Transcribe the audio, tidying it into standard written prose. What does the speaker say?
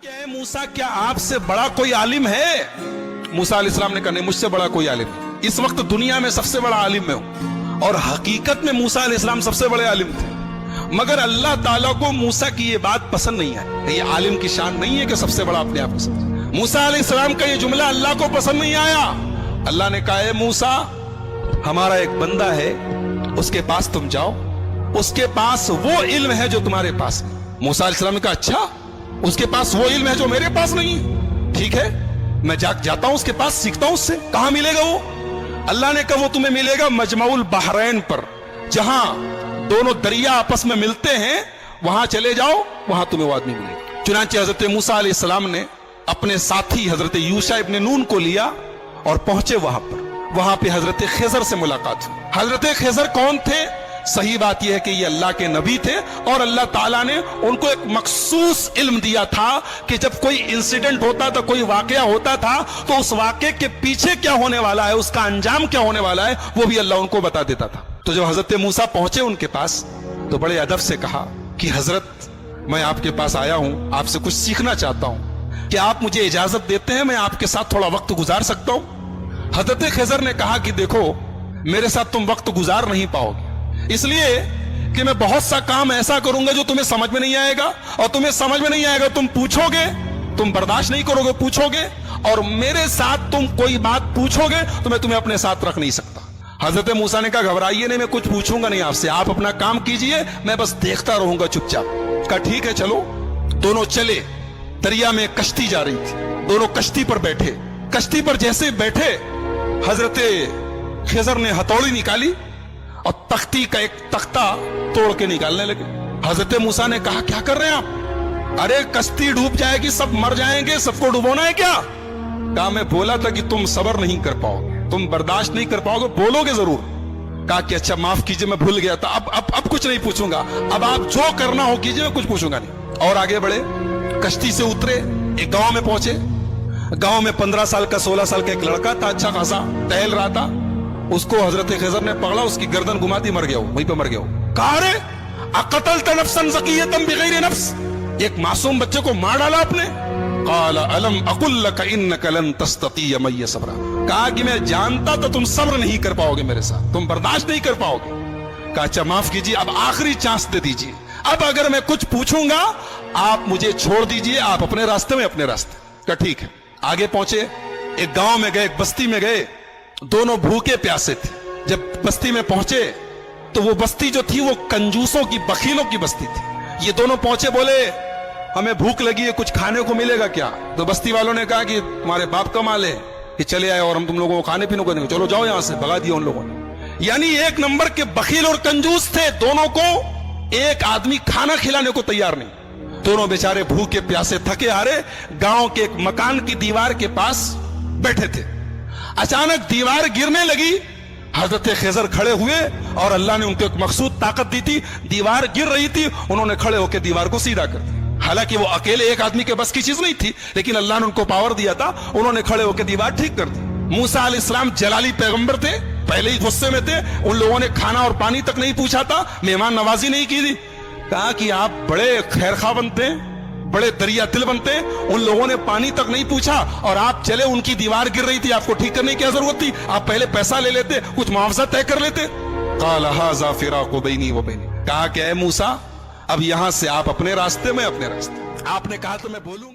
क्या है मूसा, क्या आपसे बड़ा कोई आलिम है? मूसा अलैहिस्सलाम ने कहा नहीं, मुझसे बड़ा कोई आलिम नहीं। इस वक्त दुनिया में सबसे बड़ा आलिम मैं हूं। और हकीकत में मूसा अलैहिस्सलाम सबसे बड़े आलिम थे, मगर अल्लाह ताला को मूसा की ये बात पसंद नहीं है। ये आलिम की शान नहीं है कि सबसे बड़ा अपने आप को समझे। मूसा अलैहिस्सलाम का ये जुमला अल्लाह को पसंद नहीं आया। अल्लाह ने कहा, मूसा हमारा एक बंदा है, उसके पास तुम जाओ, उसके पास वो इल्म है जो तुम्हारे पास है। मूसा अलैहिस्सलाम ने कहा, अच्छा उसके पास वो इल्म है जो मेरे पास नहीं है, ठीक है मैं जाता हूं उसके पास, सीखता हूं उससे। कहां मिलेगा वो? अल्लाह ने कहा वो तुम्हें मिलेगा मजमाउल बहरैन पर, जहां दोनों दरिया आपस में मिलते हैं, वहां चले जाओ, वहां तुम्हें वो आदमी मिलेगा। चुनांचे हजरत मूसा अलैहिस्सलाम ने अपने साथी हजरत यूशा इब्न नून को लिया और पहुंचे वहां पर। वहां पे हजरत खिजर से मुलाकात हुई। हजरत खिजर कौन थे? सही बात यह है कि ये अल्लाह के नबी थे और अल्लाह ताला ने उनको एक मखसूस इल्म दिया था कि जब कोई इंसिडेंट होता था, कोई वाकया होता था, तो उस वाकये के पीछे क्या होने वाला है, उसका अंजाम क्या होने वाला है, वो भी अल्लाह उनको बता देता था। तो जब हजरत मूसा पहुंचे उनके पास, तो बड़े अदब से कहा कि हजरत मैं आपके पास आया हूं, आपसे कुछ सीखना चाहता हूं, क्या आप मुझे इजाजत देते हैं, मैं आपके साथ थोड़ा वक्त गुजार सकता हूं? हजरत खिजर ने कहा कि देखो मेरे साथ तुम वक्त गुजार नहीं पाओगे, इसलिए कि मैं बहुत सा काम ऐसा करूंगा जो तुम्हें समझ में नहीं आएगा, और तुम्हें समझ में नहीं आएगा, तुम पूछोगे, तुम बर्दाश्त नहीं करोगे, पूछोगे, और मेरे साथ तुम कोई बात पूछोगे तो मैं तुम्हें अपने साथ रख नहीं सकता। हजरत मूसा ने कहा घबराइए नहीं, मैं कुछ पूछूंगा नहीं आपसे, आप अपना काम कीजिए, मैं बस देखता रहूंगा चुपचाप। कहा ठीक है चलो। दोनों चले, दरिया में कश्ती जा रही थी, दोनों कश्ती पर बैठे। कश्ती पर जैसे बैठे, हजरत खिजर ने हथौड़ी निकाली और तख्ती का एक तख्ता तोड़ के निकालने लगे। हजरत मूसा ने कहा क्या कर रहे हैं आप? अरे कश्ती डूब जाएगी, सब मर जाएंगे, सबको डुबोना है क्या? कहा मैं बोला था कि तुम सब्र नहीं कर पाओगे, तुम बर्दाश्त नहीं कर पाओगे, बोलोगे जरूर। कहा कि अच्छा माफ कीजिए, मैं भूल गया था, अब कुछ नहीं पूछूंगा, अब आप जो करना हो कीजिए, मैं कुछ पूछूंगा नहीं। और आगे बढ़े, कश्ती से उतरे, एक गांव में पहुंचे। गांव में 15 साल का 16 साल का एक लड़का था, अच्छा खासा टहल रहा था। उसको हजरत खिजर ने पकड़ा, उसकी गर्दन घुमाती, मर गया, वहीं पे मर गया। कहा रे अक़तल्त नफ्सन ज़किय्यतन बिग़ैरि नफ्स, एक मासूम बच्चे को मार डाला आपने। क़ाल अलम अक़ुल लक इन्नक लन तस्ततिय मइय सब्रा, कहा कि मैं जानता था तुम सब्र नहीं कर पाओगे मेरे साथ, तुम बर्दाश्त नहीं कर पाओगे। कहा अच्छा माफ कीजिए, अब आखिरी चांस दे दीजिए, अब अगर मैं कुछ पूछूंगा आप मुझे छोड़ दीजिए, आप अपने रास्ते में अपने रास्ते। कहा ठीक है। आगे पहुंचे, एक गांव में गए, एक बस्ती में गए, दोनों भूखे प्यासे थे। जब बस्ती में पहुंचे तो वो बस्ती जो थी वो कंजूसों की, बखीलों की बस्ती थी। ये दोनों पहुंचे, बोले हमें भूख लगी है, कुछ खाने को मिलेगा क्या? तो बस्ती वालों ने कहा कि तुम्हारे बाप का माल है कि चले आए और हम तुम लोगों को खाने पीने को देंगे, चलो जाओ यहां से। भगा दिया उन लोगों ने। यानी एक नंबर के बखील और कंजूस थे, दोनों को एक आदमी खाना खिलाने को तैयार नहीं। दोनों बेचारे भूखे प्यासे थके हारे गांव के एक मकान की दीवार के पास बैठे थे। अचानक दीवार गिरने लगी, हजरत खिजर खड़े हुए और अल्लाह ने उनको एक मखसूद ताकत दी थी। दीवार गिर रही थी, उन्होंने खड़े होकर दीवार को सीधा कर दिया। हालांकि वो अकेले एक आदमी के बस की चीज नहीं थी, लेकिन अल्लाह ने उनको पावर दिया था, उन्होंने खड़े होकर दीवार ठीक कर दी। मूसा अलैहिस्सलाम जलाली पैगंबर थे, पहले ही गुस्से में थे, उन लोगों ने खाना और पानी तक नहीं पूछा था, मेहमान नवाजी नहीं की थी। कहा कि आप बड़े खैरखा बनते हैं, बड़े दरिया दिल बनते हैं, उन लोगों ने पानी तक नहीं पूछा और आप चले, उनकी दीवार गिर रही थी, आपको ठीक करने की क्या जरूरत थी? आप पहले पैसा ले लेते, कुछ मुआवजा तय कर लेते। क़ाल हाज़ा फ़िराक़ु बैनी व बैनिक, कहा कि ऐ मूसा अब यहां से आप अपने रास्ते में अपने रास्ते। आपने कहा तो मैं बोलूंगा।